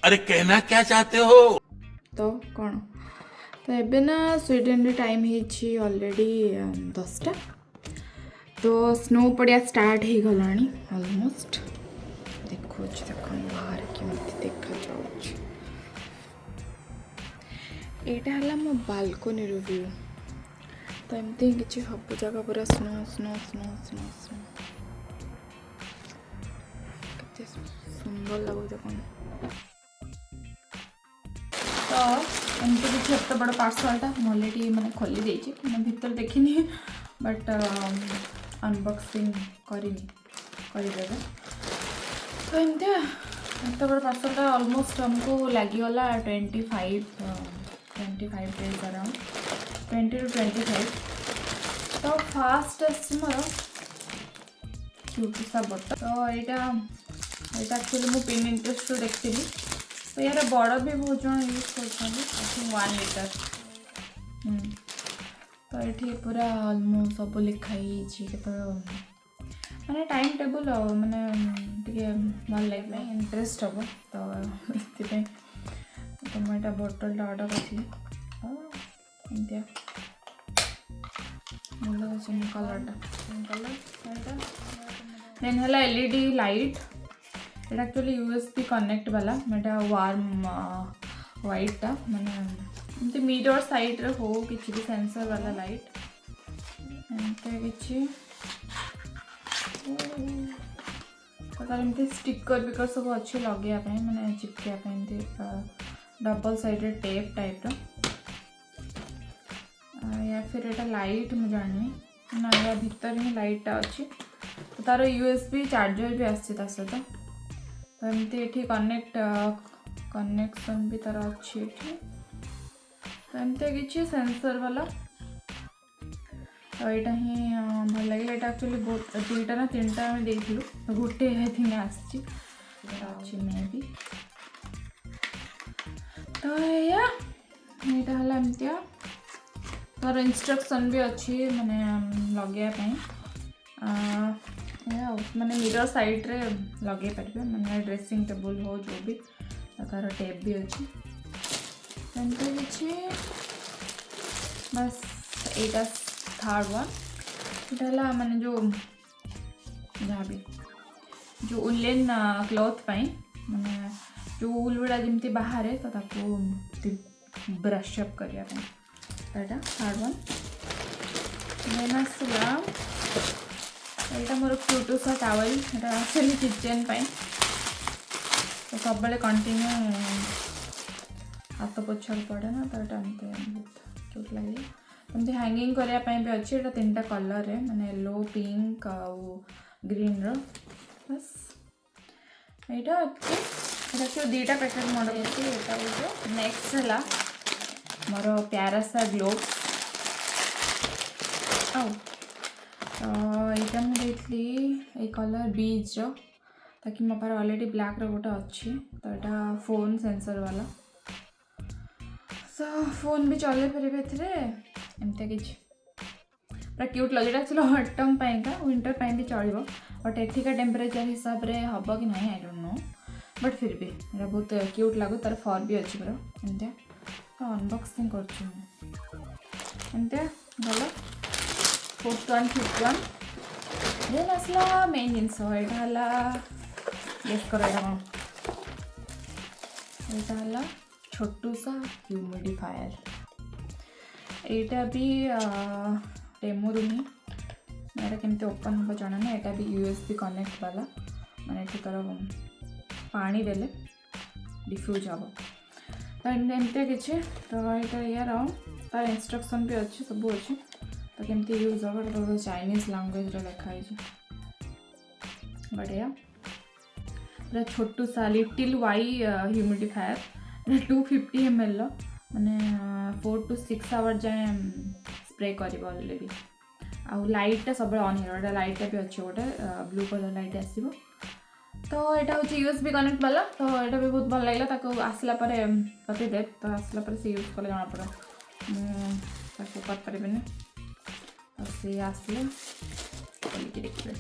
अरे कहना क्या चाहते हो? तो कौन तो एबे ना स्वीडेन रे टाइम है ऑलरेडी 10टा तो स्नो पड़िया स्टार्ट हो गलानी ऑलमोस्ट देखो बाहर केमती देखा जाऊँ यहाँ है मो बालकोनी व्यू तो एमती किसी सब जगह पूरा snow snow snow snow snow केते सुंदर लगुच कौन तो एमती किसी एत बड़ पार्सलटा मुझे मैंने खोली देती मैंने भीतर देखनी बट अनबॉक्सिंग करनी तो एमती एत बड़ पार्सलटा ऑलमोस्ट हमको लगिगला 25 डेज अराउंड 20 to 25 तो फास्ट मोर क्यूट सा बट तो यहाँ एक्चुअली मुझे पिन इंटरेस्ट देखी तो यार बड़ भी बहुत जन यूज कर 1 लीटर तो ये पूरा ऑलमोस्ट सब लिखाई माने टाइम टेबल माने टे भल लगे इंटरेस्ट हम तो ये तो मुझे बोतल ऑर्डर करी एमती कलर देन है एलईडी लाइट ये एक्चुअली यूएसबी कनेक्ट वाला मेटा वार्म व्हाइटा माने एमती मिरर साइड रे हो किछि भी सेंसर वाला लाइट एमती किछि तार एमती स्टिकर बिकर सब अच्छे लगे मैंने चिपकैया एमती डबल साइडेड टेप टाइप या फिर एटा लाइट मुझे जानी ना या भीतर ही लाइट अच्छी तो तार यूएसबी चार्जर भी आसता सहित तो एमती ये कनेक्शन भी तार अच्छी तो एमती किसी सेंसर वाला तो यहाँ ही भल लगे यहाँ एक्चुअली बहुत 2टा ना 3टा आम देखलु तो गोटे आई थिंक आसी मे भी तो यहाँ है एमती तार इंस्ट्रक्शन भी अच्छी माने लगे माने मिरर साइड रे लगे पारे माने ड्रेसिंग टेबल हो जो भी तार टेप भी अच्छी एमती किसी बस एटा थर्ड वन यहाँ माने जो जहाँ भी जो उलेन क्लॉथ पाई माने जो उल गुड़ा जमी बाहर तो ताको ब्रश अप करने एटा थर्ड वन देन आसला यहाँ मोर क्यूटुसा टावल यहाँ एक्चुअली किचन तो सब कंटिन्यू हाथ पोछा पड़े ना तो यहाँ बहुत क्यूट लगे एमती हैंगिंग करने भी अच्छे 3टा कलर है माने येलो पिंक आउ ग्रीन रो बस यहाँ अच्छे 2टा पैकेट मॉडल अच्छे नेक्स्ट है मोर प्यारा सा ग्लोब्स यहाँ मुझे ये कलर बीज ताकि मो पास ऑलरेडी ब्लैक रो गोटे अच्छी तो यहाँ फोन सेंसर वाला तो फोन भी चले पारे एमती किसी पूरा क्यूट लगे एक्चुअली ऑटम का विंटर भी चलो बट एथिका टेम्परेचर हिसाब से हम कि ना आई डोंट नो बट फिर भी यहाँ बहुत क्यूट लगू तार फर भी अच्छी पूरा एमती तो अनबॉक्सिंग करते भल 4th one 5th one then आसला मेन जिनस यहाँ गेस कर यहाँ छोटू सा ह्यूमिडिफायर यहाँ भी डेमो रूम यहाँ केमती ओपन हम जाना ना यहाँ भी यूएसबी कनेक्ट वाला मैंने तार पानी देले डिफ्यूज हम तो एमती किसी तो यहाँ यार तार इंस्ट्रक्शन भी अच्छी सब अच्छी तो केमती यूज हम तो चाइनीज लैंग्वेज लिखाई बढ़िया पूरा छोटू सा लिटिल वाई ह्यूमिडिफायर 250 ml माने 4 to 6 आवर जाए स्प्रे कर ऑलरेडी आउ लाइटा सब ऑन है लाइटा भी अच्छे गोटे ब्लू कलर लाइट आसो तो यहाँ हूँ यूएसबी कनेक्ट वाला तो यहाँ भी बहुत भल लगे आसला पते दे तो आसला से यूज कले जना पड़ा मुझे तो सी आसले देखिए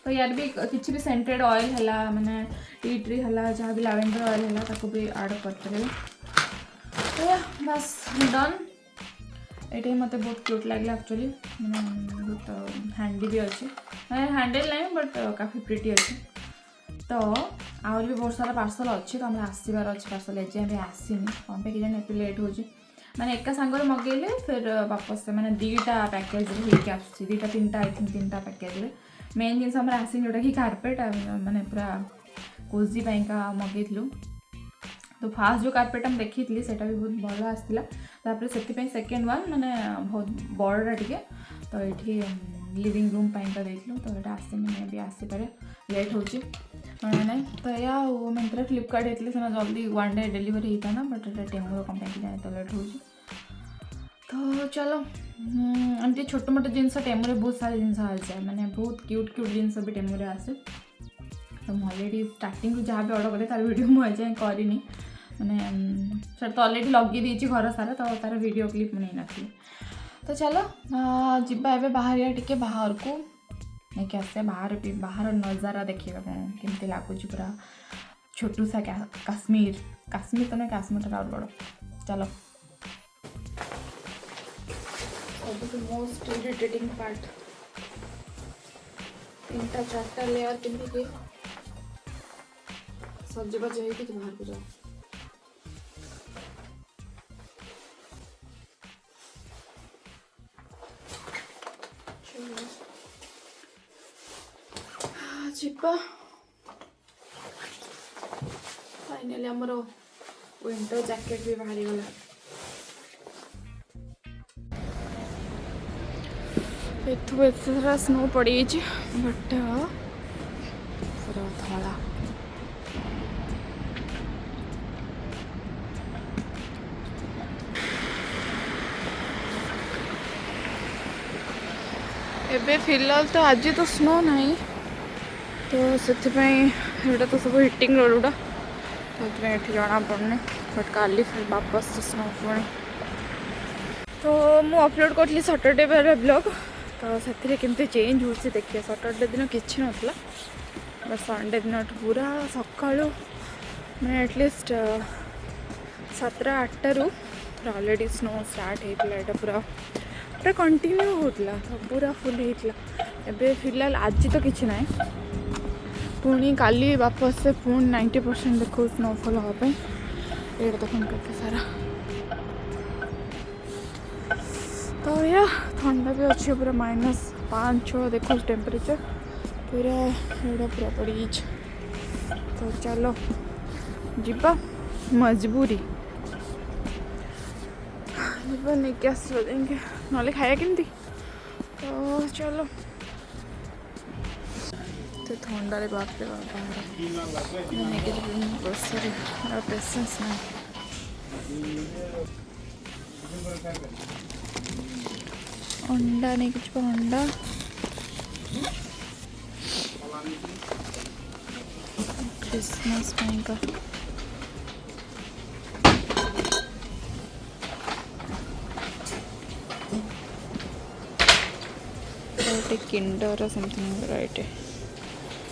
तो यार भी किसी भी सेंटेड ऑयल है मैंने टी ट्री है जहाँ भी लैवेंडर ऑयल है ताको भी ऐड करते तो बस डन। ये मत बहुत क्यूट लगे एक्चुअली मैंने बहुत हैंडी भी अच्छे मैंने हैंडल नहीं बट काफ़ी प्रिटी अच्छे। तो आहुरी भी बहुत सारा पार्सल अच्छी तो हमें आसबार अच्छे पार्सल एजाए आसनी कौन पे कि लेट हो मैंने एका सांगरे मगेले फिर वापस से मैंने दीटा पैकेज होके आसूँ दीटा तीन आई थिंक तीन पैकेज मेन जिन आसी जोटा कि कार्पेट मैंने पूरा कोजी पाइंका मगेलु। तो फास्ट जो कार्पेट हम देखी थी सेटा भी बहुत भल आसाला तापर से सेकेंड वन मैंने बहुत बड़ा टे तो ये लिविंग रूम पाइंका देलु तो ये आसनी मे भी आसीपे लेट हो ना तो या मिंत्रा फ्लिपकार्ट होती है जल्दी वन डे डेलीवरी होता ना बट ये टेमूर कंपनी जाए तो लेट हो तो चलो एमती छोट मोट जिनस टेमूरे बहुत सारे जिन जाए मैंने बहुत क्यूट क्यूट जिनस भी टेमूरे आसे। तो मुझे अलरेडी स्टार्टिंग जहाँ भी ऑर्डर करे तार वीडियो मुझे करनी मैंने सर तो अलरेडी लगे देती घर सारा तो तार वीडियो क्लिप नहीं नथी। तो चलो जीवा ए बाहर टे बाहर को नहीं कि आसे बाहर भी बाहर नज़ारा देखिए केमती लगुच पूरा छोटू सा काश्मीर काश्मीर तो नहीं काश्मीर और बड़। चलो सब मोस्ट इरिटेटिंग पार्ट 3-4 लेयर पिंधिकी सजबाज हो बाहर को जाओ। जीवा फाइनली आमर विंटर जैकेट भी बाहरी गला एत सारा स्नो पड़ी बट पूरा धला एबे फिलहाल तो आज तो स्नो नहीं तो से तो सब हिटिंग रोड तो ये जना पड़ने बट काली फिर वापस स्नो पुणी। तो मु अपलोड करी सैटरडे वाला ब्लॉग तो से केमती चेंज हो देखिए सैटरडे दिन किसी नाला बट संडे दिन पूरा सका मैं एटलिस्ट 7-8 अलरेडी स्नो स्टार्ट होता पूरा पूरा कंटिन्यू होता तो पूरा फुल होता एबे फिलहाल आज तो किसी ना पुणी काली वापस से पुणी 90% देखो स्नोफॉल हाँपाई ये देखो केते सारा। तो या ठंडा भी अच्छे पूरा -5-6 देखो टेम्परेचर पूरा एड़ा पूरा पड़ी। तो चलो जीवा मजबूरी जीवा नहीं क्या देंगे ना खाया केमती। तो चलो तो थंडारे बाप रे बाप ग्रोसरी पेसेंस ना अंडा नहीं कुछ अंडा क्रिसमस का Kinder or something right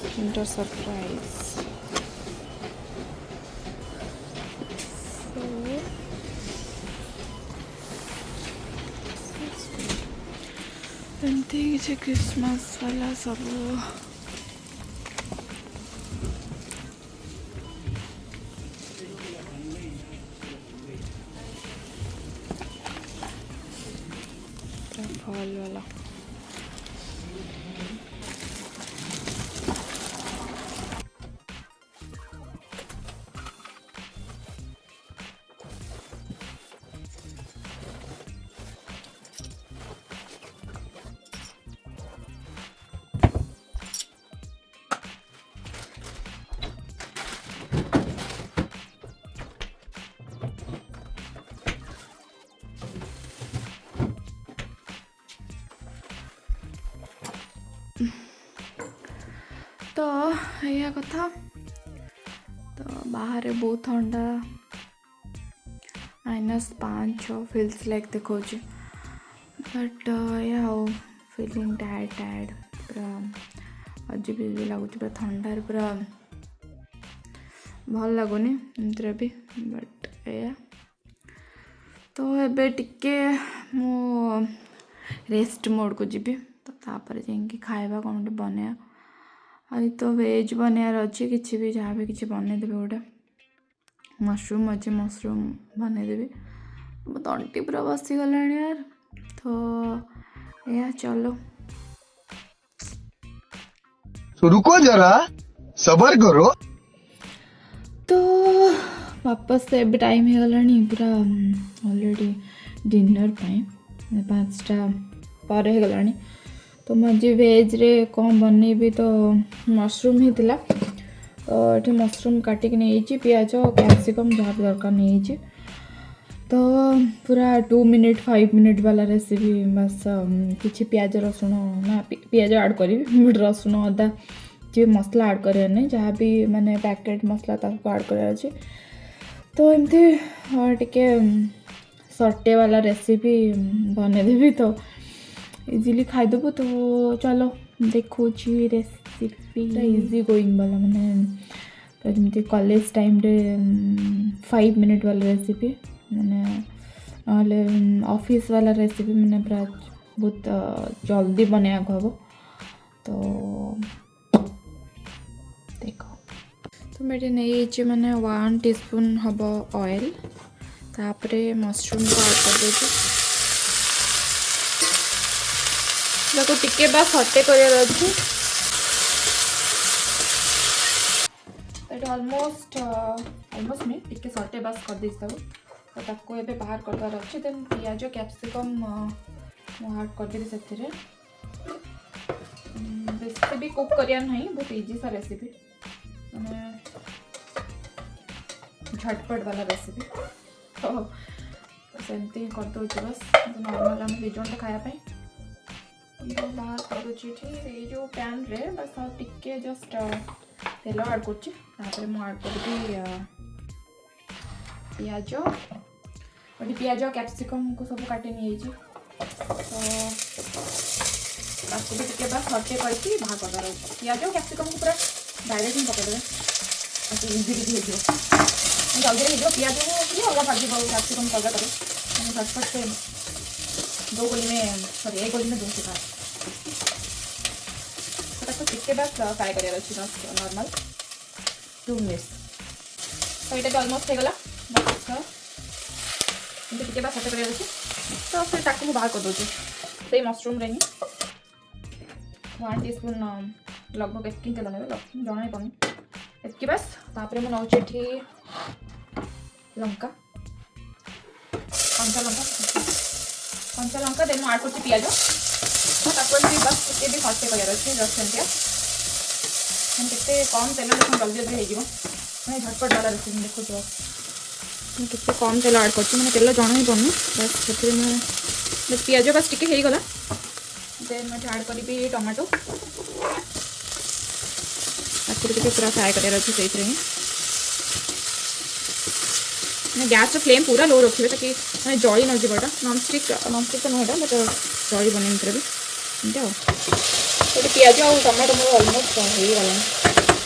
Kinder surprise. एमती किसी क्रिसमस वाला सब फल वाला तो यह कथा। तो बाहर बहुत ठंडा -5-6 फील्स लाइक देखो बट या फीलिंग टायर्ड पूरा अजीब भी लगुच पूरा ठंडार पूरा भल लगुनि एमती भी बट या तो एबे टिके मु रेस्ट मोड को जीवी तो तापर जाइए खाଇବା कौन बनया आज तो वेज बनार अच्छे किसी भी जहाँ भी किसी बनईदेवी गोटे मशरूम अच्छे मशरूम बनईदेवी मो तंटी पूरा बसीगला यार तो या चलो तो रुको जरा सबर करो तो वापस से एबे टाइम हो गलानी पूरा ऑलरेडी डिनर पाई 5टा पर हो गलानी तो मुझे वेज रे कौन बनईबी तो मशरूम ही थिला तो ये मशरूम काटिक नहीं पियाज कैप्सिकम जहाँ भी दरकार नहीं तो पूरा 2 मिनट 5 मिनट वाला रेसिपी बस किसी पियाज रसुण ना पियाज ऐड करी रसुण अदा जी मसला ऐड कर जहाँ भी माने पैकेट मसला ताको ऐड करार अच्छे तो एमती टिके सर्टे वाला रेसिपी बनईदेवी तो इजीली खाईदेबू तो चलो देखो रेसिपी इजी गोइंग वाला मैंने जमी कॉलेज टाइम रे 5 मिनट वाला रेसिपी मैंने ऑफिस वाला रेसिपी मैंने पूरा बहुत जल्दी बनाया हम तो देखो तो मेरे नहीं मैंने 1 टीस्पून हम ऑयल तापरे मशरूम को ऐड कर देती देखो टिके बा सटे कर ऑलमोस्ट नहीं टिके सटे बास कर देता तो ताको एबे बाहर करवार अच्छे देन पियाज कैप्सिकम ऐड करदेवी से बेसी भी कुक करिया नहीं बहुत इजी सा रेसिपी मैंने झटपट वाला रेसिपी तो सेमती कर दो बस नॉर्मल आम दुजन खायापी तो बाहर कर दे जो पैन रे बस टिके जस्ट तेल ऐड कर मुझे करी पियाज गोटे पियाज कैप्सिकम को सब काटे नहीं तो आपको भी टिके बस सटे करके बाहर करदार पियाज कैप्सिकम को पूरा डायरेक्ट ही पकड़े इजिली भी हो जल्दी हो पियाज को अलग भाजी कैप्सिकम को अलग करें झटपट से 2 गोली में सॉरी 1 गोली में 2 सिखा तो टिके बस फ्राए कर नॉर्मल 2 मिनट्स तो ये अलमोस्ट हो गला टिके बस सटे कर तो फिर ताकू बाहर कर दूसरी से मशरूम रे 1 टीस्पून लगभग एतकी तेल ने जना पड़नी एतकी बस तापर मुझे नौचे लंका कंचा लंका देन ऐड कर पियाज बस टे भी फटे कर जस्ट एमती कम तेल देखो जल्दी जल्दी हो मैं झटपट वाला रेसिपी देखो कितने कम तेल ऐड कर तेल जना ही पड़नी बस से पियाज बस टिके हो गला देन मैं ऐड करी टमाटो पूरा फ्राए कर गैस फ्लेम पूरा लो रखिए ताकि मैं जली न जीवटा नॉनस्टिक तो नुह बट जली बने भी एमती तो पियाज और टमाटो मोर अलमोस्ट हो गला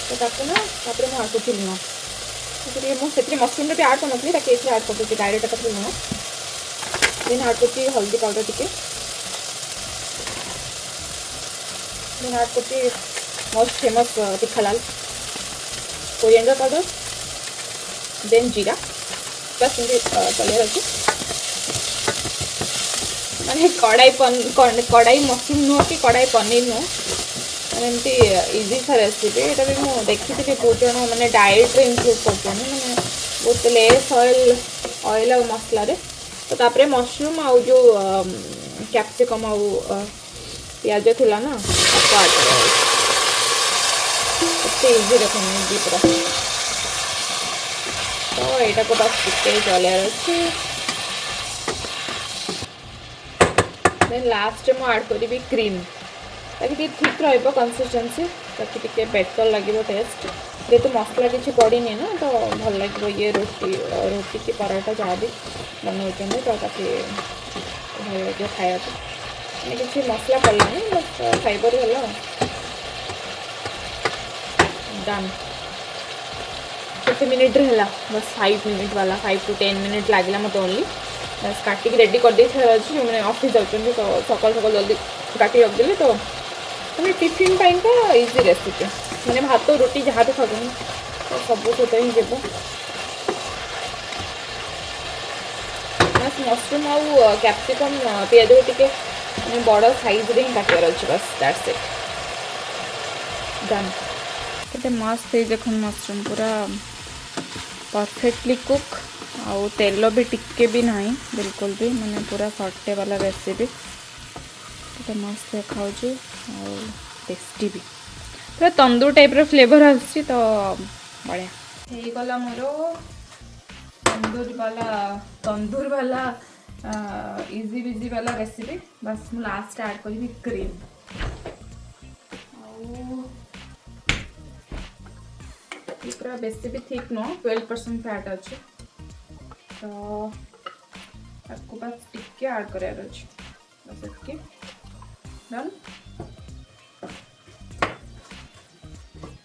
तो ताकू ना मुझे ऐड कर लुण मुझे मशरूम भी ऐड कर नी ताकि ऐड कर दूसरी डायरेक्ट एक लुण देन ऐड कर हल्दी पाउडर टी देन ऐड कर most famous Tikhalal coriander powder then जीरा बस चलिए अच्छे माने कड़ाई मशरूम नुह कि कड़ाई पनीर नुह मैंने एमती इजी सा रेसिपी यहाँ भी मुझे देखी थी बहुत जन मैंने डाइट इनक्लूड कर मैंने बहुत लेस ऑयल और मसला रे तो तापरे मशरूम आउ जो कैप्सिकम आउ पियाज थिला ना इजी रखनी पूरा तो यहाँ को बस टिके चलार अच्छे देन लास्ट में ऐड करी क्रीम ताकि ठीक रनसीस्टेंसी ताकि टे बेटर लगे टेस्ट जेहतु मसला किसी पड़ी ना तो भल लगे ये रोटी की पराठा जहाँ भी बनाऊँ तो ताकि भल लगे खाया किसी मसला पड़े बस फाइबर है डन केते मिनिट है बस 5 मिनिट वाला 5 to 10 मिनिट लगला मत ओनली बस काटिक रेडी कर दे अच्छी मैंने ऑफिस जाऊँ तो सकाल सकाल जल्दी काटी रखदेली तो मैंने टिफिन टाइम का इजी रेसिपी मैंने भात रोटी जहाँ भी खाऊँ तो सब सहित ही जब बस मशरूम आउ कैप्सिकम पियाज टिके बड़ साइज रे ही काटार अच्छे बस दैट्स इट डन केते मस्त है देख मशरूम पूरा परफेक्टली कुक आउ तेल भी टिके भी नहीं बिल्कुल भी मैंने पूरा सटे वाला रेसिपी केते मस्त देखा टेस्टी भी पूरा तंदूर टाइप रो फ्लेवर आसी तो बढ़िया हे गला मोर तंदूर वाला इजी बिजी वाला रेसिपी बस मु लास्ट ऐड करी क्रीम पूरा बेसी भी थिक नो 12% फैट अच्छे तो आपको बस टिके ऐड करार अच्छे बस इतके डन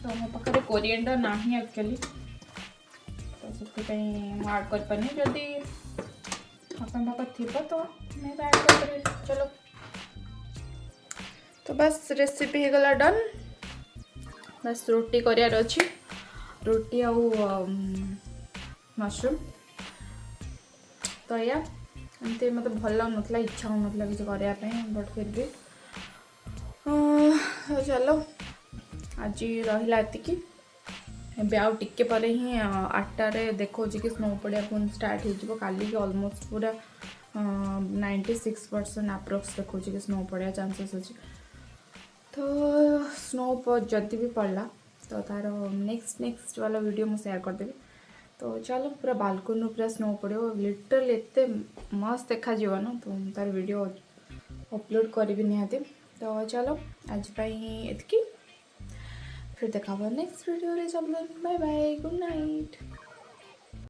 तो मो पाखे कोरिएंडर नहीं एक्चुअली तो से ऐड कर पानी जदि अपन पाखे थी तो मैं ऐड कर चलो तो बस रेसिपी हो गला डन बस रोटी करार अच्छी रोटी आउ मशरूम तो या एमती मतलब भल लगन इच्छा हो किसी करने बट फिर भी चलो आज रहा एतिकी आउ टिके पर ही 8टारे देखो कि स्नो पड़ा पुणी स्टार्ट हो काली ऑलमोस्ट पूरा 96% अप्रोक्स देखो कि स्नो पड़ा चांसेस अच्छे तो स्नो जदि भी पड़ला तो तार नेक्स्ट वाला वीडियो मुझे शेयर करदेवी तो चलो पूरा बालकनी पूरा स्नो पड़ो लिटरली एत मस्त देखा ना तो तार वीडियो अपलोड करी निहाती तो चलो आज एतकी फिर देखा नेक्स्ट वीडियो सब बाय बाय गुड नाइट।